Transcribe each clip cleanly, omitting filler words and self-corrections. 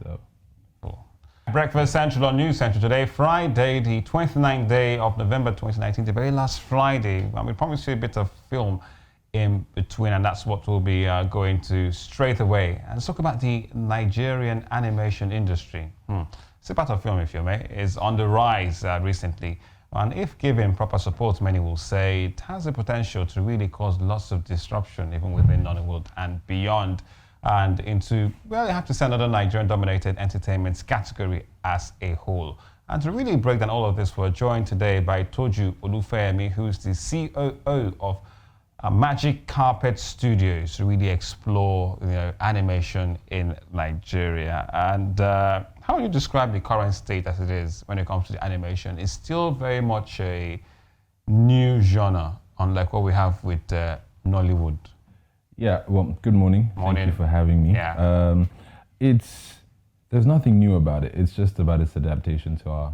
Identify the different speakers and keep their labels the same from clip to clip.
Speaker 1: So.
Speaker 2: Cool. Breakfast Central on News Central today, Friday, the 29th day of November 2019, the very last Friday. And we promised you a bit of film in between, and that's what we'll be going to straight away. And let's talk about the Nigerian animation industry. It's a part of film, if you may, is on the rise recently. And if given proper support, many will say it has the potential to really cause lots of disruption, even within Nollywood and beyond, and into, well, you have to say, another Nigerian-dominated entertainment category as a whole. And to really break down all of this, we're joined today by TJ Olufeyimi, who's the COO of Magic Carpet Studios, to really explore, animation in Nigeria. And how would you describe the current state as it is when it comes to the animation? It's still very much a new genre, unlike what we have with Nollywood.
Speaker 1: Yeah, well, good morning.
Speaker 2: Morning.
Speaker 1: Thank you for having me.
Speaker 2: Yeah.
Speaker 1: There's nothing new about it. It's just about its adaptation to our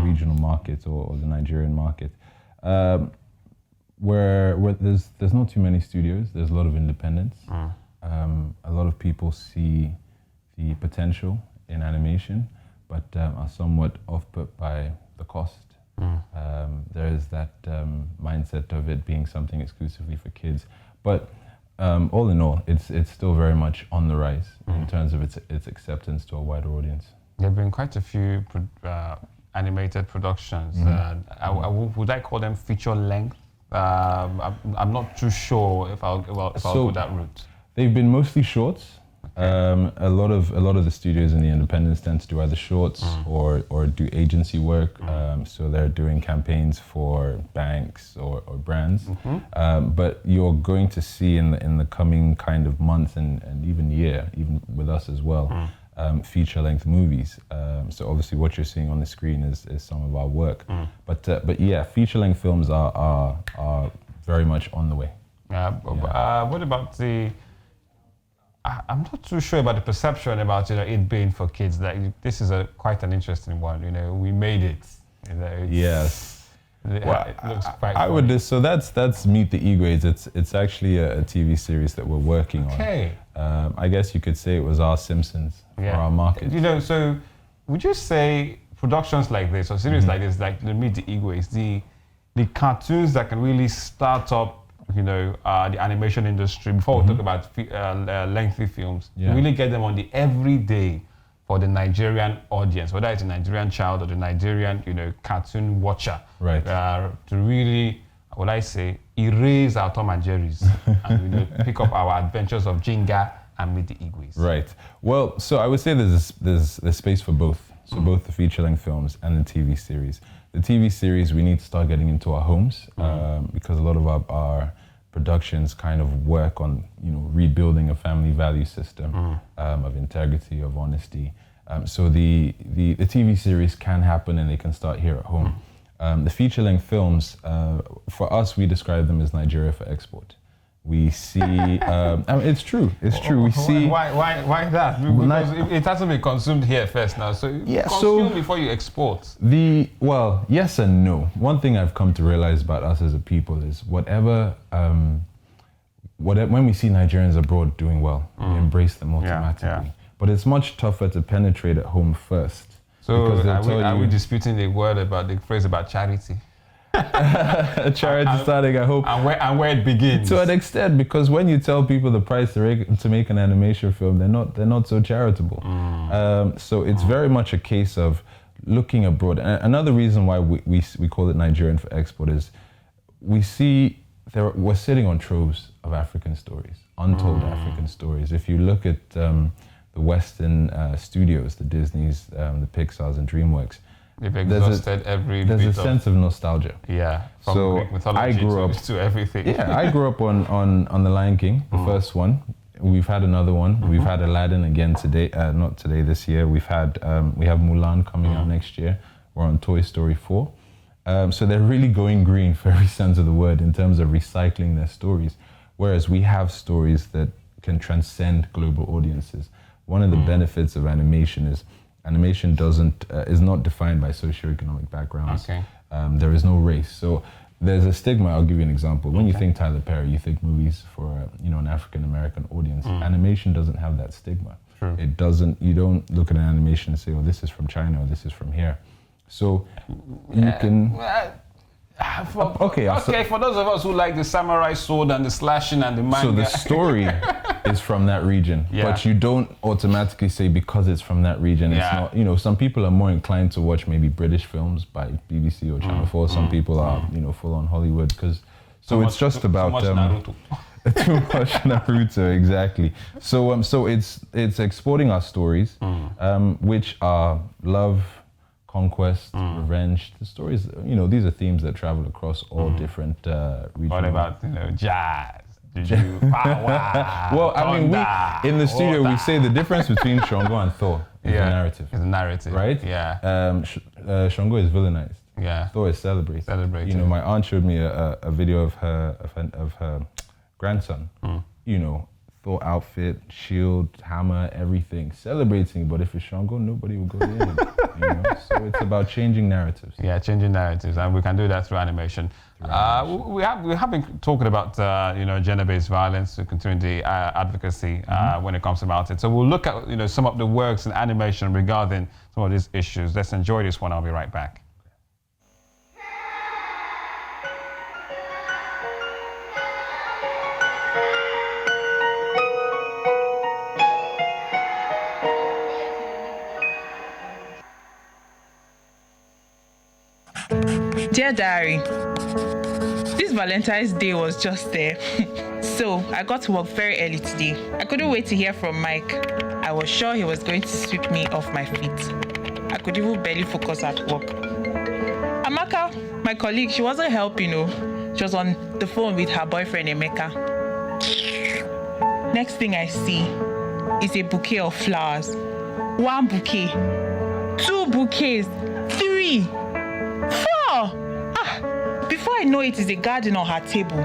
Speaker 1: regional market or the Nigerian market. Where there's not too many studios, there's a lot of independence. A lot of people see the potential in animation, but are somewhat off-put by the cost. There is that mindset of it being something exclusively for kids. But all in all, it's still very much on the rise in terms of its acceptance to a wider audience.
Speaker 2: There have been quite a few animated productions. Would I call them feature length? I'm not too sure if I'll go that route.
Speaker 1: They've been mostly shorts. A lot of the studios and the independents tend to do either shorts or do agency work. So they're doing campaigns for banks or brands. But you're going to see in the coming kind of months and even year, even with us as well, feature-length movies. So obviously what you're seeing on the screen is some of our work. But yeah, feature-length films are very much on the way.
Speaker 2: What about I'm not too sure about the perception about it being for kids. Like, this is quite an interesting one. We made it.
Speaker 1: Yes.
Speaker 2: It looks quite.
Speaker 1: I would. So that's Meet the E-Grades. It's actually a TV series that we're working on.
Speaker 2: Okay.
Speaker 1: I guess you could say it was our Simpsons for our market.
Speaker 2: So would you say productions like this or series like this, like the Meet the E-Grades, the cartoons that can really start up the animation industry, before we talk about lengthy films, really get them on the everyday for the Nigerian audience, whether it's a Nigerian child or the Nigerian, cartoon watcher,
Speaker 1: right?
Speaker 2: To really, what I say, erase our Tom and Jerry's and pick up our adventures of Jenga and Meet the E-Grades.
Speaker 1: Right. Well, so I would say there's space for both. So both the feature-length films and the TV series. The TV series, we need to start getting into our homes because a lot of our productions kind of work on, rebuilding a family value system of integrity, of honesty. So the TV series can happen and they can start here at home. The feature-length films, for us, we describe them as Nigeria for export. We see, it's true. It's true. We see.
Speaker 2: Why that? Because it hasn't been consumed here first now. So consume before you export.
Speaker 1: Well, yes and no. One thing I've come to realize about us as a people is whatever when we see Nigerians abroad doing well, we embrace them automatically. Yeah. But it's much tougher to penetrate at home first.
Speaker 2: So are we disputing the phrase about charity?
Speaker 1: Charity starting, I hope,
Speaker 2: and where it begins
Speaker 1: to an extent, because when you tell people the price to make an animation film, they're not so charitable. So it's very much a case of looking abroad. And another reason why we call it Nigerian for export is we're sitting on troves of African stories, untold African stories. If you look at the Western studios, the Disneys, the Pixars, and DreamWorks,
Speaker 2: they've exhausted
Speaker 1: there's a sense of nostalgia.
Speaker 2: Yeah, from Greek mythology to everything.
Speaker 1: Yeah, I grew up on The Lion King, the first one. We've had another one. We've had Aladdin again today, not today, this year. We have Mulan coming out next year. We're on Toy Story 4. So they're really going green for every sense of the word in terms of recycling their stories. Whereas we have stories that can transcend global audiences. One of the benefits of animation is animation is not defined by socioeconomic backgrounds.
Speaker 2: Okay.
Speaker 1: There is no race. So there's a stigma. I'll give you an example. When you think Tyler Perry, you think movies for an African American audience. Animation doesn't have that stigma.
Speaker 2: True.
Speaker 1: It doesn't. You don't look at an animation and say, "Oh, this is from China," or "This is from here." So you can.
Speaker 2: Okay, for those of us who like the samurai sword and the slashing and the manga.
Speaker 1: So the story is from that region, but you don't automatically say because it's from that region. It's not. You know, some people are more inclined to watch maybe British films by BBC or Channel 4. Some people are, full on Hollywood because. So it's just about
Speaker 2: too much Naruto.
Speaker 1: Too much Naruto, exactly. So it's exporting our stories, which are love, conquest, revenge. The stories, these are themes that travel across all different regions.
Speaker 2: What about jazz?
Speaker 1: Well, I mean, in the studio we say the difference between Shango and Thor is the narrative.
Speaker 2: It's the narrative,
Speaker 1: right?
Speaker 2: Yeah.
Speaker 1: Shango is villainized.
Speaker 2: Yeah.
Speaker 1: Thor is celebrated.
Speaker 2: Celebrated.
Speaker 1: My aunt showed me a video of her grandson. Thor outfit, shield, hammer, everything, celebrating. But if it's Shango, nobody will go there. So it's about changing narratives.
Speaker 2: Yeah, changing narratives, and we can do that through animation. We have been talking about gender-based violence, continuing the advocacy when it comes about it. So we'll look at some of the works in animation regarding some of these issues. Let's enjoy this one. I'll be right back.
Speaker 3: Dear Diary, this Valentine's Day was just there. So I got to work very early today. I couldn't wait to hear from Mike. I was sure he was going to sweep me off my feet. I could even barely focus at work. Amaka, my colleague, she wasn't helping, She was on the phone with her boyfriend Emeka. Next thing I see is a bouquet of flowers. 1 bouquet, 2 bouquets, 3, 4. Before I know it is a garden on her table.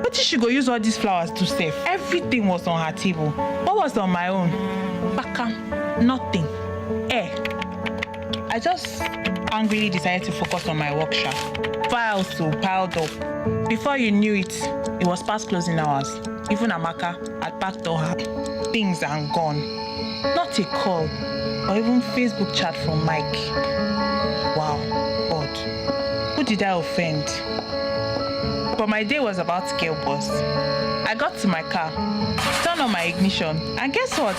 Speaker 3: What did she go use all these flowers to save? Everything was on her table. What was on my own? Baka, nothing. I just angrily decided to focus on my workshop. Files so piled up. Before you knew it, it was past closing hours. Even Amaka had packed all her things and gone. Not a call or even Facebook chat from Mike. Wow, God, who did I offend? But my day was about to get worse. I got to my car, turned on my ignition, and guess what?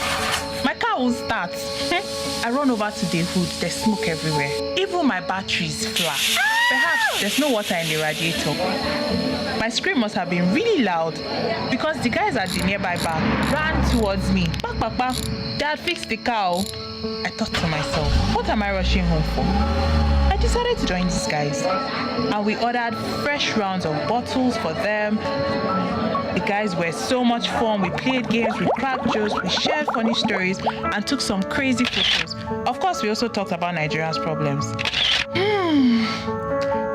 Speaker 3: My car won't start. I run over to the hood, there's smoke everywhere. Even my batteries flat. Perhaps there's no water in the radiator. My scream must have been really loud because the guys at the nearby bar ran towards me. Bak, they had fixed the car. I thought to myself, what am I rushing home for? I decided to join these guys, and we ordered fresh rounds of bottles for them. The guys were so much fun. We played games, we cracked jokes, we shared funny stories, and took some crazy photos. Of course, we also talked about Nigeria's problems.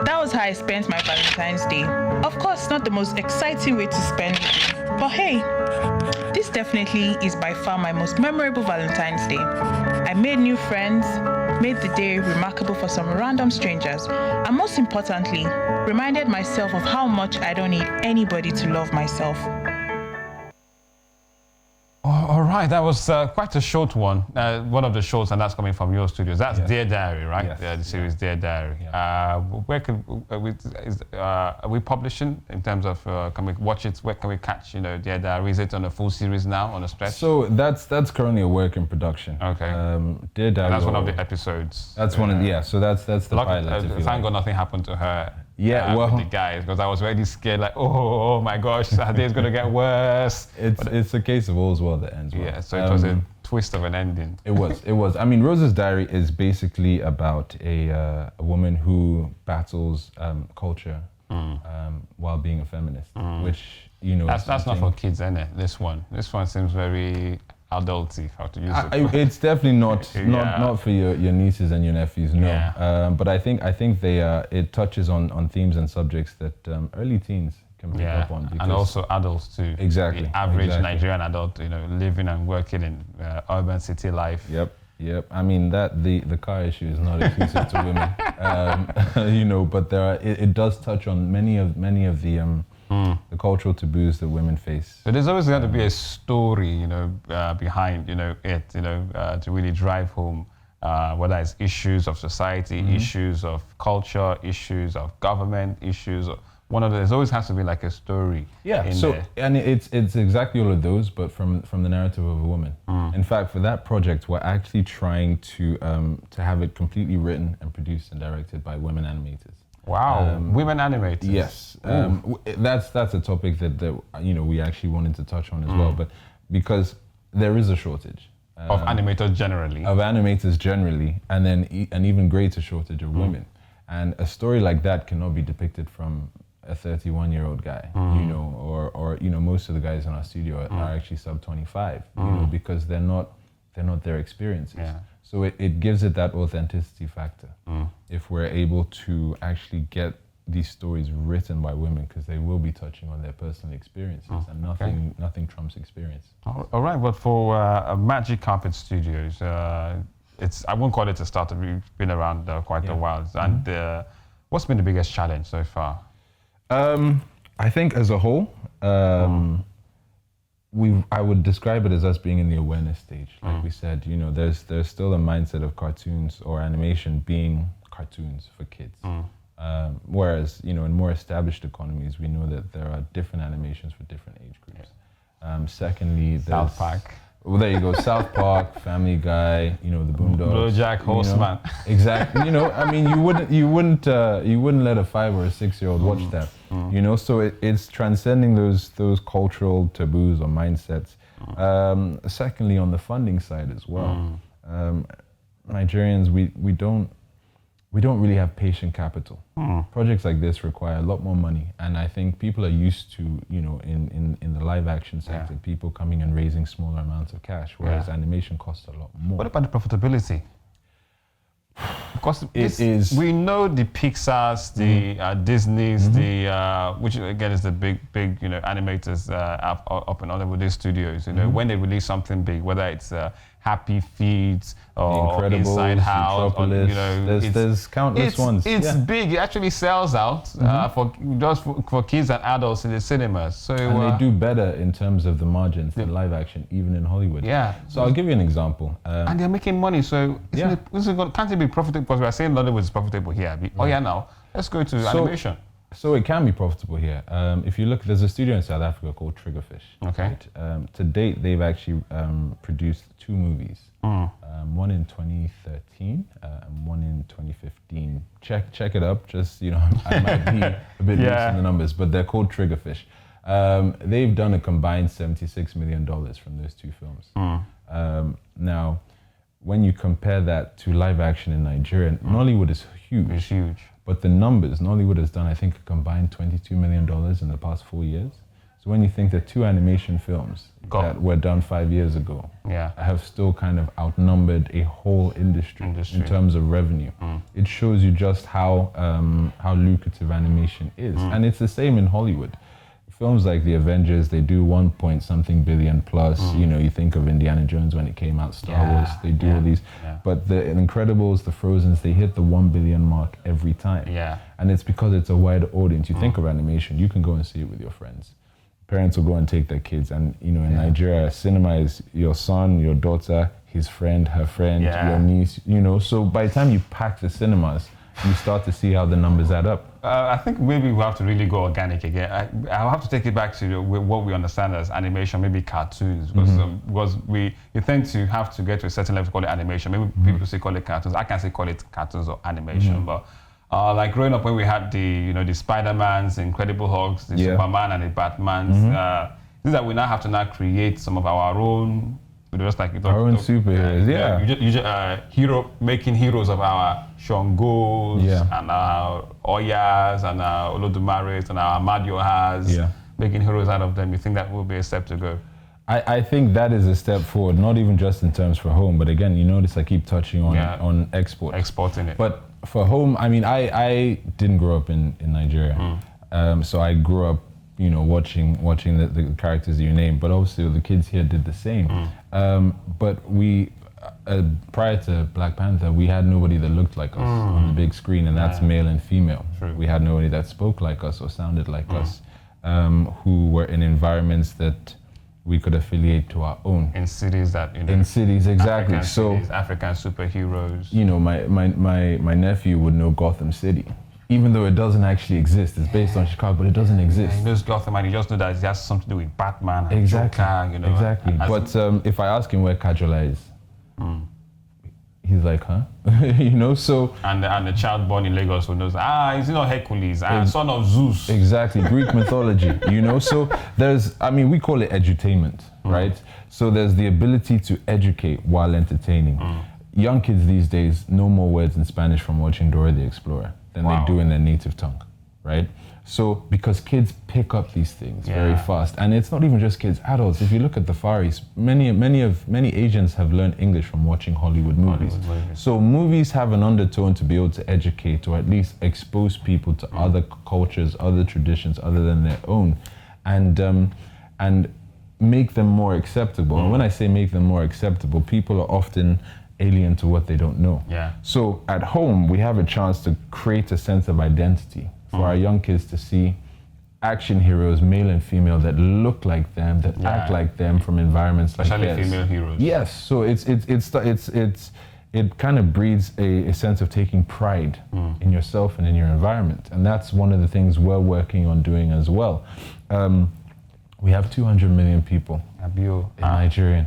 Speaker 3: That was how I spent my Valentine's Day. Of course, not the most exciting way to spend it, but hey, this definitely is by far my most memorable Valentine's Day. I made new friends, made the day remarkable for some random strangers, and most importantly, reminded myself of how much I don't need anybody to love myself.
Speaker 2: All right, that was quite a short one. One of the shorts, and that's coming from your studios. That's Dear Diary, right?
Speaker 1: Yes.
Speaker 2: The series Dear Diary.
Speaker 1: Yeah.
Speaker 2: Where are we publishing in terms of can we watch it? Where can we catch Dear Diary? Is it on a full series now, on a stretch?
Speaker 1: So that's currently a work in production.
Speaker 2: Okay.
Speaker 1: Dear Diary.
Speaker 2: And that's one of the episodes.
Speaker 1: That's one of So that's the pilot.
Speaker 2: Thank God nothing happened to her.
Speaker 1: Yeah, well,
Speaker 2: with the guys, because I was already scared, like, oh my gosh, that day's gonna get worse.
Speaker 1: It's a case of all's well that ends well.
Speaker 2: Yeah, so it was a twist of an ending.
Speaker 1: It was. I mean, Rose's Diary is basically about a woman who battles culture while being a feminist, which
Speaker 2: That's not for kids, isn't it? This one seems very adulty, how to use it.
Speaker 1: It's definitely not for your nieces and your nephews, no.
Speaker 2: Yeah.
Speaker 1: But I think it touches on themes and subjects that early teens can pick up on.
Speaker 2: And also adults too.
Speaker 1: Exactly.
Speaker 2: The average Nigerian adult, living and working in urban city life.
Speaker 1: Yep. Yep. I mean the car issue is not exclusive to women, you know. But it does touch on many of the cultural taboos that women face.
Speaker 2: So there's always got to be a story, you know, behind, you know, it, you know, to really drive home, whether it's issues of society, issues of culture, issues of government, issues. There always has to be like a story.
Speaker 1: Yeah.
Speaker 2: In
Speaker 1: So
Speaker 2: there.
Speaker 1: and it's exactly all of those, but from the narrative of a woman. In fact, for that project, we're actually trying to have it completely written and produced and directed by women animators.
Speaker 2: Wow, women animators.
Speaker 1: Yes, that's a topic that you know we actually wanted to touch on as well, but because there is a shortage
Speaker 2: Of animators generally.
Speaker 1: of animators generally, and then an even greater shortage of women, and a story like that cannot be depicted from a 31-year-old guy, you know, or you know, most of the guys in our studio are actually sub 25, you know, because they're not their experiences.
Speaker 2: Yeah.
Speaker 1: So it gives it that authenticity factor. If we're able to actually get these stories written by women, because they will be touching on their personal experiences, and nothing trumps experience.
Speaker 2: All right, but for Magic Carpet Studios, I won't call it a startup. We've been around quite a while. And what's been the biggest challenge so far?
Speaker 1: I think as a whole, I would describe it as us being in the awareness stage. Like we said, you know, there's still a mindset of cartoons or animation being cartoons for kids. Whereas, you know, in more established economies, we know that there are different animations for different age groups. Secondly, there's
Speaker 2: South Park.
Speaker 1: Well, there you go. South Park, Family Guy, you know, the Boondocks.
Speaker 2: BoJack Horseman.
Speaker 1: You know, exactly. You know, I mean, you wouldn't let a 5 or a 6-year-old watch that. You know, so it's transcending those cultural taboos or mindsets. Secondly, on the funding side as well, Nigerians we don't really have patient capital. Projects like this require a lot more money, and I think people are used to, you know, in the live action sector, people coming and raising smaller amounts of cash, whereas animation costs a lot more.
Speaker 2: What about the profitability? Because we know the Pixars, the Disneys, which again is the big you know, animators up in Hollywood studios. You know, when they release something big, whether it's Happy Feet or Inside House, or, you know,
Speaker 1: there's countless ones.
Speaker 2: It's big. It actually sells out for kids and adults in the cinemas. So
Speaker 1: and they do better in terms of the margins than live action, even in Hollywood.
Speaker 2: Yeah.
Speaker 1: So I'll give you an example.
Speaker 2: And they're making money. So can't it be profitable? Because we're saying Hollywood is profitable here. Oh yeah, now let's go to animation.
Speaker 1: So it can be profitable here. If you look, there's a studio in South Africa called Triggerfish.
Speaker 2: Okay.
Speaker 1: Right? To date, they've actually produced 2 movies. One in 2013 and one in 2015. Check it up. Just, you know, I might be a bit loose in the numbers, but they're called Triggerfish. They've done a combined $76 million from those 2 films. Now, when you compare that to live action in Nigeria, Nollywood is huge.
Speaker 2: It's huge.
Speaker 1: But the numbers, Nollywood has done, I think, a combined $22 million in the past 4 years. So when you think that 2 animation films that were done 5 years ago have still kind of outnumbered a whole industry. In terms of revenue, it shows you just how lucrative animation is. And it's the same in Hollywood. Films like The Avengers, they do 1-point-something billion plus. You know, you think of Indiana Jones when it came out, Star Wars, they do all these. But the Incredibles, the Frozens, they hit the 1 billion mark every time. And it's because it's a wider audience. You think of animation, you can go and see it with your friends. Parents will go and take their kids. And, you know, in Nigeria, cinema is your son, your daughter, his friend, her friend, your niece, you know. So by the time you pack the cinemas, you start to see how the numbers add up.
Speaker 2: I think maybe we have to really go organic again. I'll have to take it back to what we understand as animation, maybe cartoons, because you tend to have to get to a certain level to call it animation. Maybe people say call it cartoons. I can't say call it cartoons or animation, but like growing up when we had the Spider-Mans, the Incredible Hulks, the Superman and the Batmans, things that we now have to now create some of our own. Just like
Speaker 1: our own superheroes,
Speaker 2: making heroes of our Shongos and our Oyas and our Olodumares and our Amadiohas, making heroes out of them. You think that will be a step to go?
Speaker 1: I think that is a step forward, not even just in terms for home, but again, you notice I keep touching on exporting it. But for home, I mean, I didn't grow up in Nigeria, so I grew up, you know, watching the characters you name, but obviously the kids here did the same. But prior to Black Panther, we had nobody that looked like us on the big screen, and that's male and female.
Speaker 2: True.
Speaker 1: We had nobody that spoke like us or sounded like us, who were in environments that we could affiliate to our own.
Speaker 2: In cities that, you know.
Speaker 1: In cities, exactly.
Speaker 2: African superheroes.
Speaker 1: You know, my nephew would know Gotham City. Even though it doesn't actually exist, it's based on Chicago, but it doesn't exist.
Speaker 2: He knows Gotham, and he just knows that it has something to do with Batman and
Speaker 1: Exactly.
Speaker 2: Joker, you know.
Speaker 1: Exactly. But if I ask him where Kajola is, he's like, huh? You know, so...
Speaker 2: And the child born in Lagos who knows, is he not Hercules? Son of Zeus.
Speaker 1: Exactly, Greek mythology, you know? So there's, I mean, we call it edutainment, right? So there's the ability to educate while entertaining. Young kids these days know more words in Spanish from watching Dora the Explorer than they do in their native tongue, right? So because kids pick up these things very fast, and it's not even just kids, adults. If you look at the Far East, many Asians have learned English from watching Hollywood movies. So movies have an undertone to be able to educate or at least expose people to other cultures, other traditions other than their own, and make them more acceptable. And when I say make them more acceptable, people are often alien to what they don't know. So at home, we have a chance to create a sense of identity for our young kids to see action heroes, male and female, that look like them, that act like them from environments like theirs.
Speaker 2: Especially female heroes.
Speaker 1: Yes, so it kind of breeds a sense of taking pride in yourself and in your environment, and that's one of the things we're working on doing as well. We have 200 million people in Nigerian.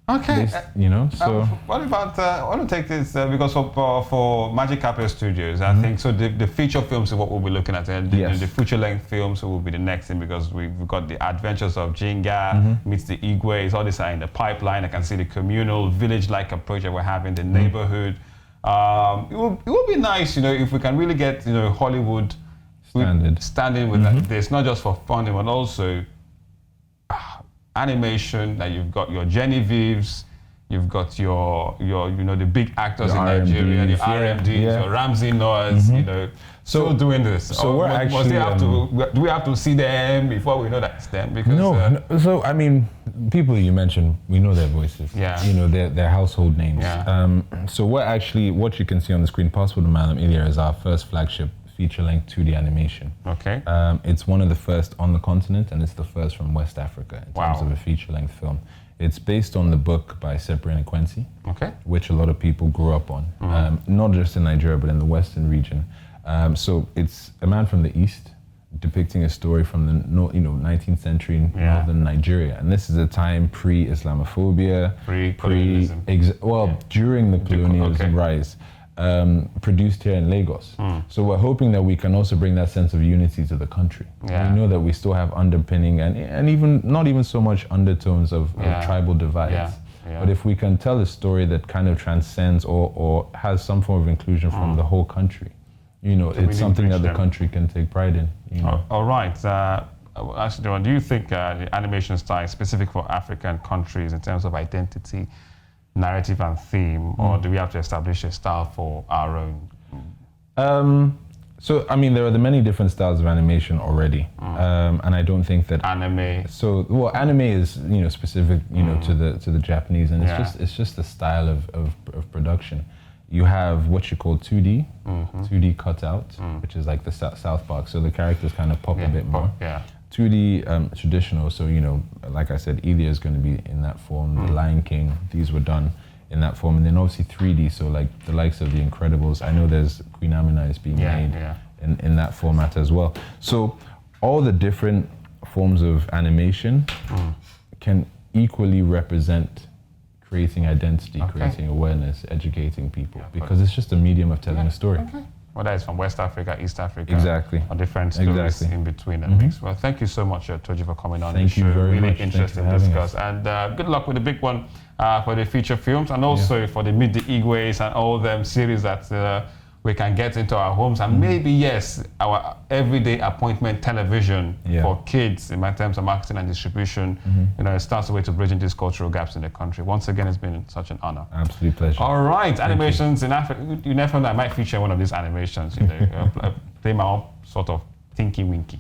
Speaker 2: Okay.
Speaker 1: You know, so
Speaker 2: what about? I want to take this because for Magic Carpet Studios, I think so. The feature films is what we'll be looking at. The feature-length films will be the next thing, because we've got the Adventures of Jinga meets the Igwe. All this are in the pipeline. I can see the communal village-like approach that we're having, the neighborhood. It will be nice, you know, if we can really get, you know, Hollywood standing with this, not just for fun, but also animation. That you've got your Genevieves, you've got your you know, the big actors in Nigeria, your RMDs, your Ramsey Noahs, you know, so doing this.
Speaker 1: So we're actually
Speaker 2: do we have to see them before we know that it's them? Because
Speaker 1: no. So I mean, people you mentioned, we know their voices. You know, their household names. So we're actually, what you can see on the screen, Passport to Malam Ilya, is our first flagship feature-length 2D animation. Okay. It's one of the first on the continent, and it's the first from West Africa in terms of a feature-length film. It's based on the book by Cyprian Ekwensi, which a lot of people grew up on, not just in Nigeria, but in the Western region. So it's a man from the East depicting a story from the 19th century northern Nigeria, and this is a time pre-Islamophobia,
Speaker 2: pre-colonialism.
Speaker 1: During the colonialism rise. Produced here in Lagos. So we're hoping that we can also bring that sense of unity to the country. We know that we still have underpinning and even not even so much undertones of tribal divides. But if we can tell a story that kind of transcends or has some form of inclusion from the whole country, you know, it's something that the country can take pride in. You know?
Speaker 2: All right. Actually, do you think the animation style is specific for African countries in terms of identity, narrative and theme, or do we have to establish a style for our own?
Speaker 1: So I mean, there are the many different styles of animation already, and I don't think that
Speaker 2: anime.
Speaker 1: So anime is, you know, specific, you know, to the Japanese, and it's just the style of production. You have what you call 2D, 2D cutout, which is like the South Park. So the characters kind of pop a bit more. 2D traditional, so, you know, like I said, Ilya is going to be in that form, The Lion King, these were done in that form, and then obviously 3D, so like the likes of The Incredibles. I know there's Queen Amina is being made in that format as well. So all the different forms of animation can equally represent creating identity, creating awareness, educating people, because it's just a medium of telling a story.
Speaker 2: Whether it's from West Africa, East Africa, or different stories in between that mix. Well, thank you so much, Toji, for coming on.
Speaker 1: Thank you very much.
Speaker 2: Really interesting to discuss. And good luck with the big one for the feature films, and also for the Meet the Igwes and all them series that we can get into our homes, and maybe, yes, our everyday appointment television for kids in terms of marketing and distribution. You know, it starts a way to bridging these cultural gaps in the country. Once again, it's been such an honor.
Speaker 1: Absolute pleasure.
Speaker 2: All right, animations in Africa. You never know, I might feature one of these animations. You know, play my own sort of Tinky Winky.